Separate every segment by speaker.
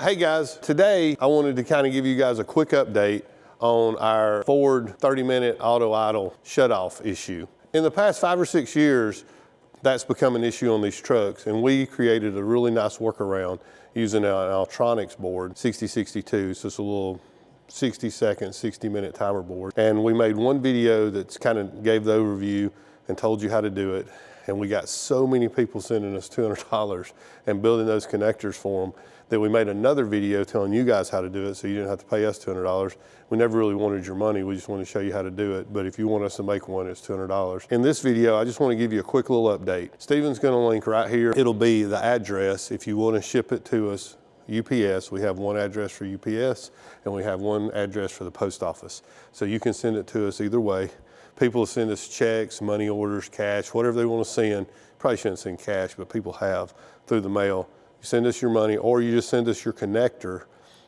Speaker 1: Hey guys, today I wanted to kind of give you guys a quick update on our Ford 30-minute auto idle shutoff issue. In the past 5 or 6 years, that's become an issue on these trucks, and we created a really nice workaround using an Altronics board, 6062, so it's a little 60-second, 60-minute timer board. And we made one video that's kind of gave the overview and told you how to do it. And we got so many people sending us $200 and building those connectors for them that we made another video telling you guys how to do it so you didn't have to pay us $200. We never really wanted your money, we just wanted to show you how to do it. But if you want us to make one, it's $200. In this video, I just want to give you a quick little update. Steven's gonna link right here. It'll be the address if you want to ship it to us. UPS, we have one address for UPS and we have one address for the post office. So you can send it to us either way. People send us checks, money orders, cash, whatever they want to send. Probably shouldn't send cash, but people have through the mail. You send us your money, or you just send us your connector,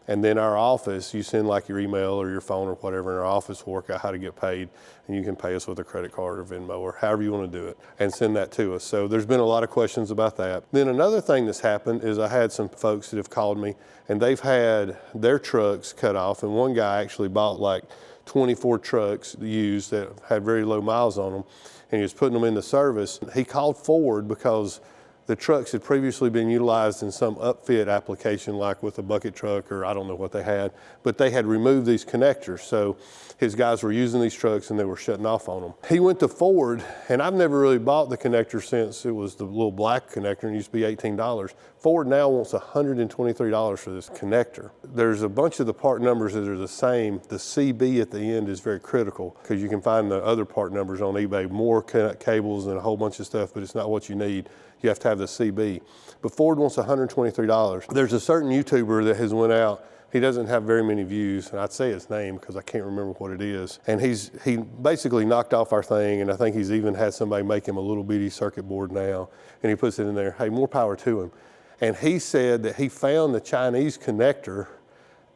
Speaker 1: and then our office, you send like your email or your phone or whatever, and our office will work out how to get paid, and you can pay us with a credit card or Venmo or however you want to do it, and send that to us. So there's been a lot of questions about that. Then another thing that's happened is I had some folks that have called me, and they've had their trucks cut off, and one guy actually bought like 24 trucks used that had very low miles on them, and he was putting them into service. He called Ford because the trucks had previously been utilized in some upfit application, like with a bucket truck or I don't know what they had, but they had removed these connectors. So his guys were using these trucks and they were shutting off on them. He went to Ford, and I've never really bought the connector since it was the little black connector and it used to be $18. Ford now wants $123 for this connector. There's a bunch of the part numbers that are the same. The CB at the end is very critical because you can find the other part numbers on eBay, more cables and a whole bunch of stuff, but it's not what you need. You have to have the CB. But Ford wants $123. There's a certain YouTuber that has went out. He doesn't have very many views, and I'd say his name because I can't remember what it is. And he basically knocked off our thing, and I think he's even had somebody make him a little bitty circuit board now, and he puts it in there. Hey, more power to him. And he said that he found the Chinese connector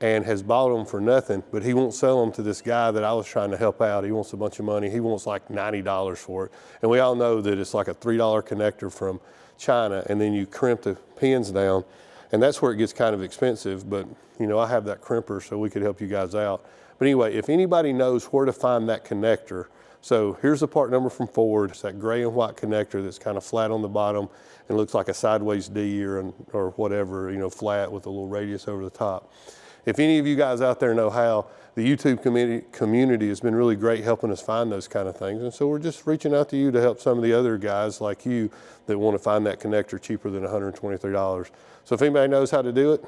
Speaker 1: and has bought them for nothing, but he won't sell them to this guy that I was trying to help out. He wants a bunch of money. He wants like $90 for it. And we all know that it's like a $3 connector from China, and then you crimp the pins down, and that's where it gets kind of expensive, but you know, I have that crimper so we could help you guys out. But anyway, if anybody knows where to find that connector, so here's the part number from Ford. It's that gray and white connector that's kind of flat on the bottom and looks like a sideways D or whatever, you know, flat with a little radius over the top. If any of you guys out there know how, the YouTube community has been really great helping us find those kind of things. And so we're just reaching out to you to help some of the other guys like you that want to find that connector cheaper than $123. So if anybody knows how to do it,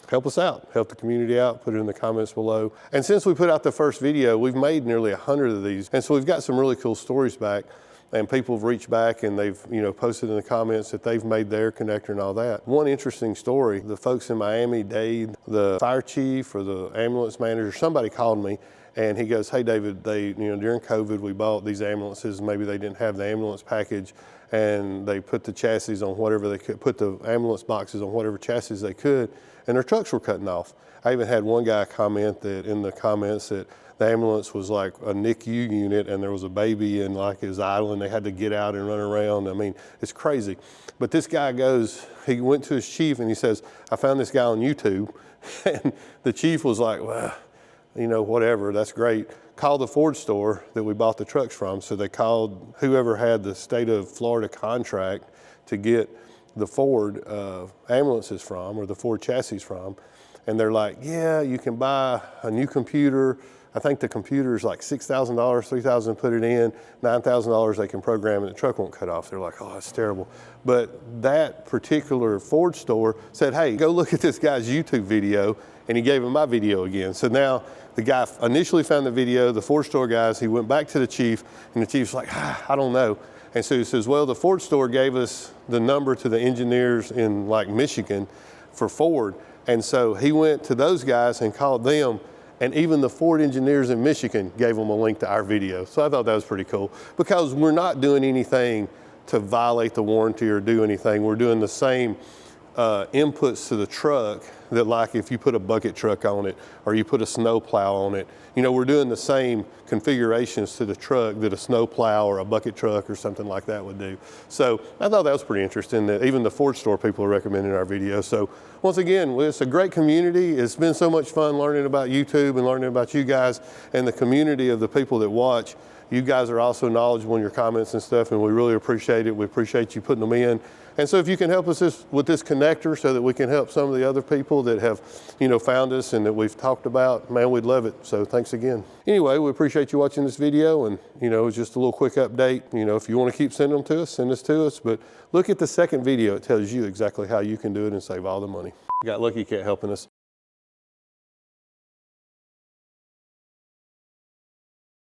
Speaker 1: help us out, help the community out, put it in the comments below. And since we put out the first video, we've made nearly 100 of these. And so we've got some really cool stories back. And people have reached back and they've, you know, posted in the comments that they've made their connector and all that. One interesting story, the folks in Miami, Dade, the fire chief or the ambulance manager, somebody called me and he goes, hey David, you know, during COVID we bought these ambulances, maybe they didn't have the ambulance package and they put the chassis on whatever they could, put the ambulance boxes on whatever chassis they could, and their trucks were cutting off. I even had one guy comment that in the comments that the ambulance was like a NICU unit and there was a baby and like his idle and they had to get out and run around. I mean, it's crazy. But this guy goes, he went to his chief and he says, I found this guy on YouTube. And the chief was like, well, you know, whatever, that's great. Call the Ford store that we bought the trucks from. So they called whoever had the state of Florida contract to get the Ford ambulances from, or the Ford chassis from. And they're like, yeah, you can buy a new computer. I think the computer is like $6,000, $3,000 put it in, $9,000 they can program and the truck won't cut off. They're like, oh, that's terrible. But that particular Ford store said, hey, go look at this guy's YouTube video, and he gave him my video again. So now the guy initially found the video, the Ford store guys, he went back to the chief, and the chief's like, I don't know. And so he says, well, the Ford store gave us the number to the engineers in like Michigan for Ford. And so he went to those guys and called them, and even the Ford engineers in Michigan gave them a link to our video. So I thought that was pretty cool because we're not doing anything to violate the warranty or do anything. We're doing the same inputs to the truck that like if you put a bucket truck on it or you put a snow plow on it, you know, we're doing the same configurations to the truck that a snow plow or a bucket truck or something like that would do. So I thought that was pretty interesting that even the Ford store people are recommending our video. So once again, it's a great community. It's been so much fun learning about YouTube and learning about you guys and the community of the people that watch. You guys are also knowledgeable in your comments and stuff, and we really appreciate it. We appreciate you putting them in. And so if you can help us with this connector so that we can help some of the other people that have, you know, found us and that we've talked about, man, we'd love it. So thanks again. Anyway, we appreciate you watching this video, and, you know, it's just a little quick update. You know, if you want to keep sending them to us, send this to us. But look at the second video. It tells you exactly how you can do it and save all the money. We got Lucky Cat helping us.